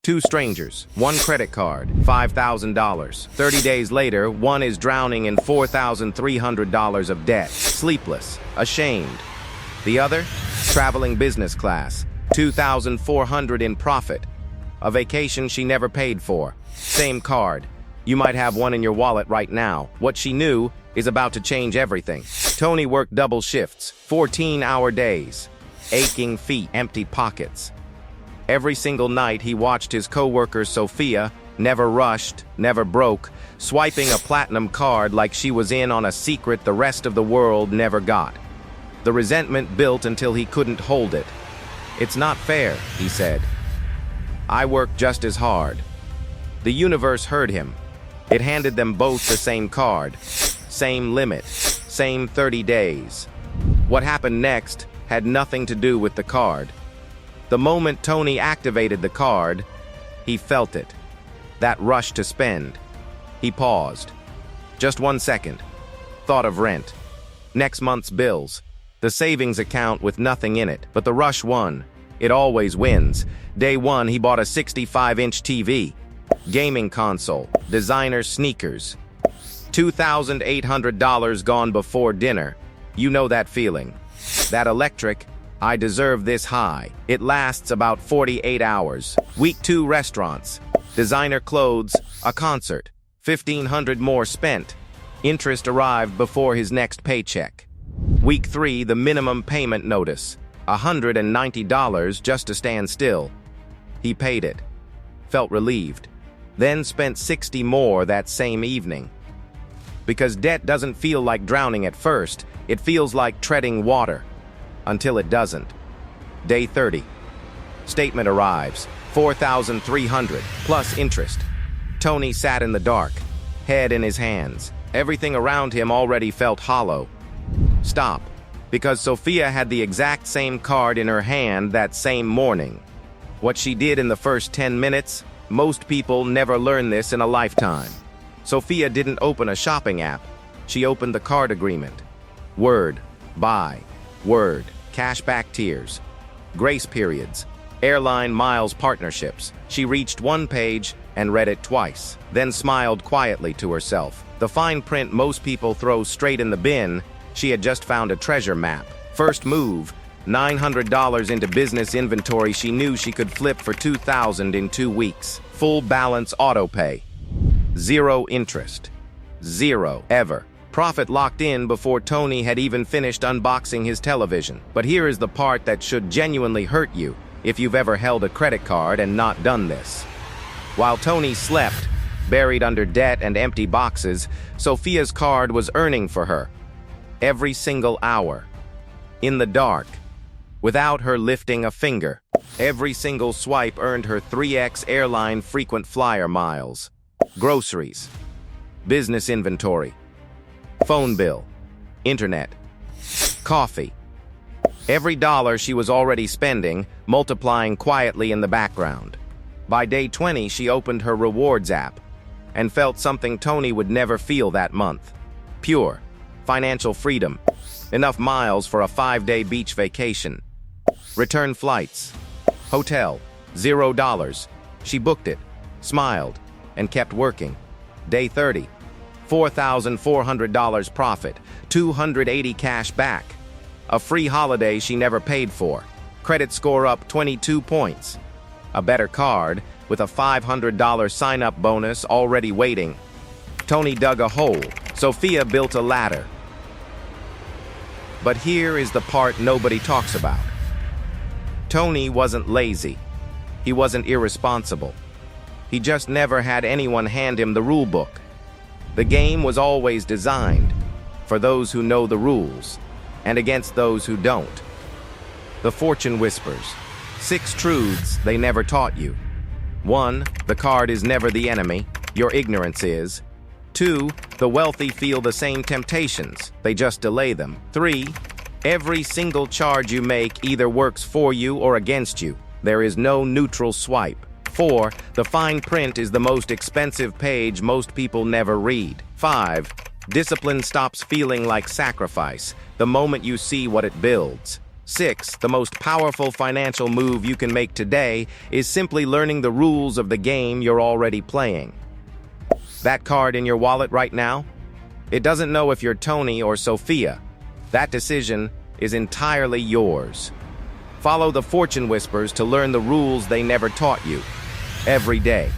Two strangers, one credit card, $5,000. 30 days later, one is drowning in $4,300 of debt, sleepless, ashamed. The other, traveling business class, $2,400 in profit. A vacation she never paid for. Same card. You might have one in your wallet right now. What she knew is about to change everything. Tony worked double shifts, 14-hour days, aching feet, empty pockets. Every single night he watched his co-worker Sophia, never rushed, never broke, swiping a platinum card like she was in on a secret the rest of the world never got. The resentment built until he couldn't hold it. "It's not fair," he said. "I work just as hard." The universe heard him. It handed them both the same card, same limit, same 30 days. What happened next had nothing to do with the card. The moment Tony activated the card, he felt it. That rush to spend. He paused. Just 1 second. Thought of rent. Next month's bills. The savings account with nothing in it. But the rush won. It always wins. Day one, he bought a 65-inch TV. Gaming console. Designer sneakers. $2,800 gone before dinner. You know that feeling. That electric, "I deserve this" high. It lasts about 48 hours. Week 2, restaurants. Designer clothes, a concert. 1,500 more spent. Interest arrived before his next paycheck. Week 3, the minimum payment notice. $190 just to stand still. He paid it. Felt relieved. Then spent 60 more that same evening. Because debt doesn't feel like drowning at first. It feels like treading water. Until it doesn't. Day 30. Statement arrives. $4,300 plus interest. Tony sat in the dark, head in his hands. Everything around him already felt hollow. Stop. Because Sophia had the exact same card in her hand that same morning. What she did in the first 10 minutes, most people never learn this in a lifetime. Sophia didn't open a shopping app. She opened the card agreement. Word. Buy. Word. Cashback tiers, grace periods, airline miles partnerships. She reached one page and read it twice, then smiled quietly to herself. The fine print most people throw straight in the bin. She had just found a treasure map. First move, $900 into business inventory she knew she could flip for $2,000 in 2 weeks. Full balance auto pay. Zero interest. Zero, ever. Profit locked in before Tony had even finished unboxing his television. But here is the part that should genuinely hurt you if you've ever held a credit card and not done this. While Tony slept, buried under debt and empty boxes, Sophia's card was earning for her. Every single hour. In the dark. Without her lifting a finger. Every single swipe earned her 3x airline frequent flyer miles. Groceries. Business inventory. Phone bill, internet, coffee. Every dollar she was already spending, multiplying quietly in the background. By day 20, she opened her rewards app and felt something Tony would never feel that month. Pure, financial freedom, enough miles for a 5-day beach vacation. Return flights, hotel, $0. She booked it, smiled, and kept working. Day 30. $4,400 profit, $280 cash back. A free holiday she never paid for. Credit score up 22 points. A better card with a $500 sign-up bonus already waiting. Tony dug a hole. Sophia built a ladder. But here is the part nobody talks about. Tony wasn't lazy. He wasn't irresponsible. He just never had anyone hand him the rule book. The game was always designed for those who know the rules and against those who don't. The fortune whispers. 6 truths they never taught you. 1. The card is never the enemy. Your ignorance is. 2. The wealthy feel the same temptations. They just delay them. 3. Every single charge you make either works for you or against you. There is no neutral swipe. 4. The fine print is the most expensive page most people never read. 5. Discipline stops feeling like sacrifice the moment you see what it builds. 6. The most powerful financial move you can make today is simply learning the rules of the game you're already playing. That card in your wallet right now? It doesn't know if you're Tony or Sophia. That decision is entirely yours. Follow the fortune whispers to learn the rules they never taught you. Every day.